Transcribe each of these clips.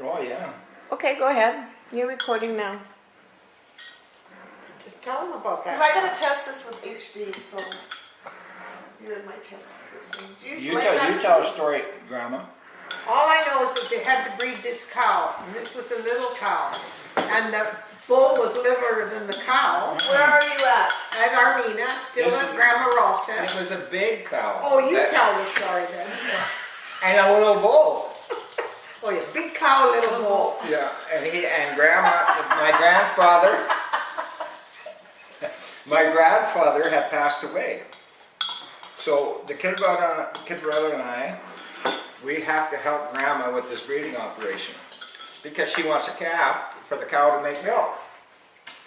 Oh, yeah. Okay, go ahead. You're recording now. Just tell them about that. Because I gotta test this with HD, so you're my test person. Do You like tell, that you tell a soup? story, Grandma. All I know is that they had to breed this cow, and this was a little cow, and the bull was littler than the cow. Where are you at? At Armina, still This at is- Grandma Ross's. It was a big cow. Oh, you That- tell the story then. And a little bull. Oh, yeah, big cow, little bull. Yeah, and Grandma, my grandfather had passed away. So the kid brother and I, we have to help Grandma with this breeding operation because she wants a calf for the cow to make milk,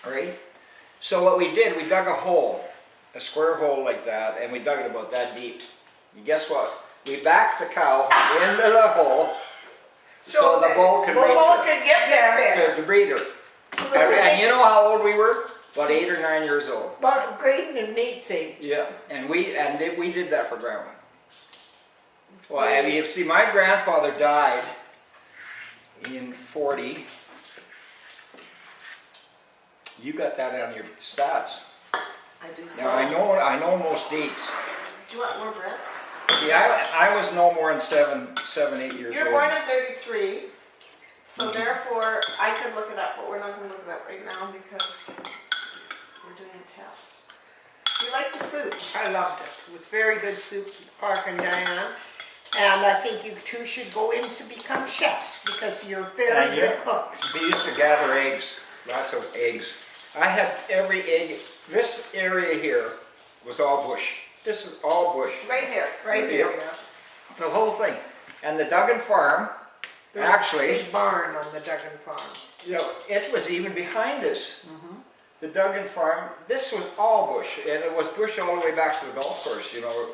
right? So what we did, we dug a hole, a square hole like that, and we dug it about that deep. And guess what? We backed the cow into the hole so the bull could reach her, could get there. to breed her. And you know how old we were? About 8 or 9 years old. But Graydon and Nate's age. Yeah, and we did that for Grandma. Well, and you see, my grandfather died in 40. You got that on your stats. I do so. Now I know most dates. Do you want more bread? See, I was no more than 7, 8 years You're old. born in 33, so therefore I could look it up, but we're not going to look it up right now because we're doing a test. Do you like the soup? I loved it. It was very good soup, Park and Diane. And I think you two should go in to become chefs because you're very And good cooks. We used to gather eggs, lots of eggs. I had every egg. This area here was all bush. This is all bush. Right here. Right Yep. here, yeah. The whole thing. And the Duggan farm, There's actually, a big barn on the Duggan farm. you know, it was even behind us. The Duggan farm, this was all bush, and it was bush all the way back to the golf course, you know.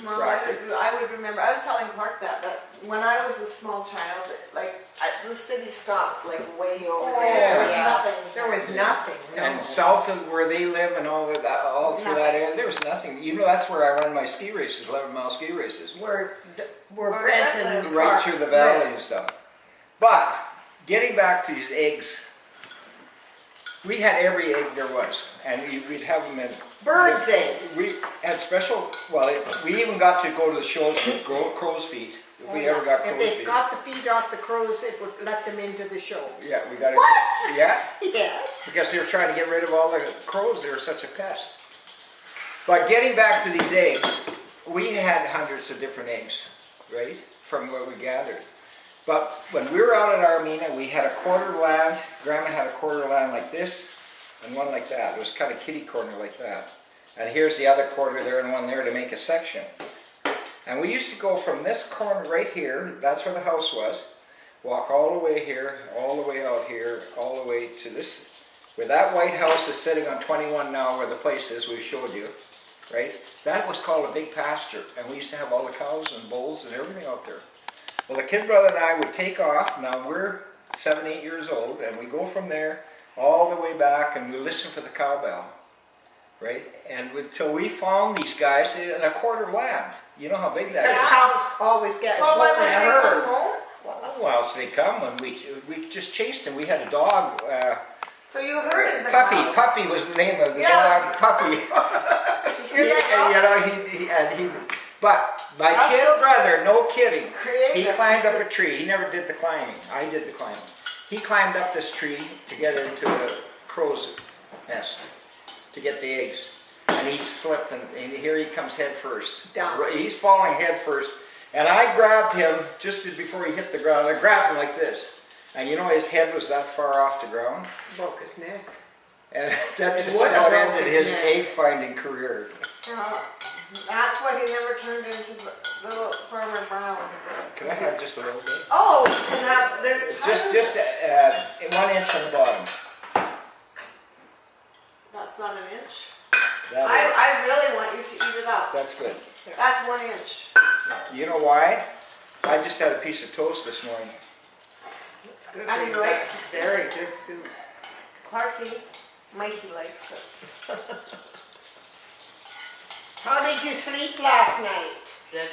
Well, I would remember. I was telling Clark that when I was a small child, the city stopped like way over there. There was yeah. nothing. There was nothing, no. And south of where they live and all of that, all through that area, there was nothing. You know, that's where I run my ski races, 11-mile ski races. We're Or Brent and Brent Right Clark through the valley live. and stuff. But, getting back to these eggs, we had every egg there was, and we'd have them in... Bird's eggs. We had special, well, we even got to go to the shows with crow's feet, if we ever got If crow's they feet. got the feet off the crows, it would let them into the show. Yeah, we got it. What? Yeah, Yes. because they were trying to get rid of all the crows, they were such a pest. But getting back to these eggs, we had hundreds of different eggs, right, from what we gathered. But when we were out at Armina, we had a quarter land, Grandma had a quarter land like this, and one like that. It was kind of kitty corner like that. And here's the other quarter there and one there to make a section. And we used to go from this corner right here, that's where the house was, walk all the way here, all the way out here, all the way to this, where that white house is sitting on 21 now, where the place is we showed you, right? That was called a big pasture, and we used to have all the cows and bulls and everything out there. Well, the kid brother and I would take off, now we're 7, 8 years old, and we go from there all the way back, and we listen for the cowbell, right? And until we found these guys in a quarter land. You know how big that Because is. cows always get Well, put when in a they herd. come home. Well, else they come when we just chased them. We had a dog, So you herded the Puppy. cows. Puppy was the name of the Yeah. dog. Puppy. Did you hear that? You know, but my That's kid so brother, no kidding, he Creative. climbed up a tree. He never did the climbing. I did the climbing. He climbed up this tree to get into the crow's nest to get the eggs. And he slipped, and here he comes head first. Down. He's falling head first. And I grabbed him just before he hit the ground. I grabbed him like this. And you know his head was that far off the ground? Broke his neck. And that It just would have about broken ended his his neck. egg finding career. That's why he never turned into little Farmer Brown. Can I have just a little bit? Oh, and there's tons. Just 1 inch on the bottom. That's not an inch. That I really want you to eat it up. that's good. That's 1 inch. You know why? I just had a piece of toast this morning. It's good. And he soup. likes That's it. very good soup. Clarky, Mikey likes it. How did you sleep last night? Good.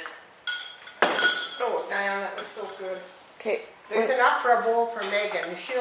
Oh, Diane, that was so good. Okay, There's enough for a bowl for Megan. She'll